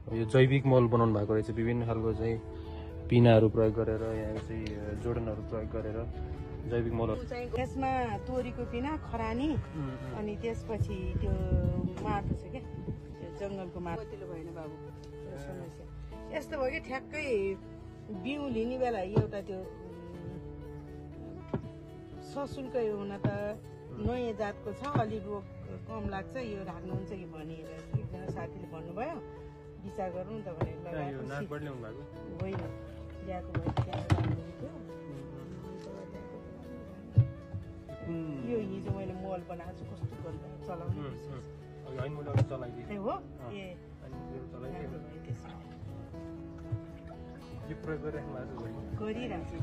यो जैविक मल बनाउनु भएको रहेछ विभिन्न खालको चाहिँ पिनाहरू प्रयोग गरेर यहाँ चाहिँ जोडनहरू प्रयोग गरेर जैविक मलहरू यसमा तोरीको पिना खरानी अनि त्यसपछि त्यो माटो छ क्या त्यो जङ्गलको माटो भएन बाबु समस्या यस्तो भयो कि ठ्याक्कै बिउ लिने बेला एउटा त्यो सशुल्कै हुन त नयाँ जातको छ अलि रोग कम लाग्छ यो राख्नुहुन्छ कि भनेर एकजना साथीले भन्नुभयो विचार गरौँ न त भनेर होइन ल्याएको यो हिजो मैले मल बनाएको छु कस्तो गर्दा चलाउनु हो ए गरिरहेको छु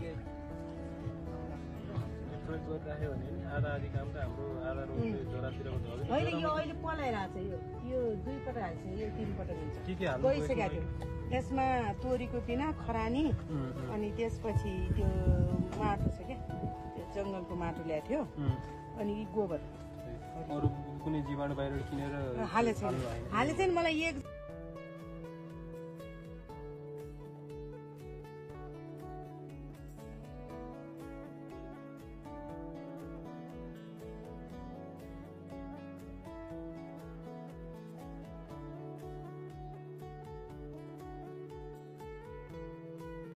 होइन यो अहिले पलाइरहेको छ यो 2 पटक हाल्छ यो 3 पटक हुन्छ गइसकेको थियो यसमा तोरीको पिना खरानी अनि त्यसपछि त्यो माटो छ क्या त्यो जङ्गलको माटो ल्याएको थियो अनि गोबर अरू कुनै जीवाणु बाहिर किनेर हाले छैन मलाई एक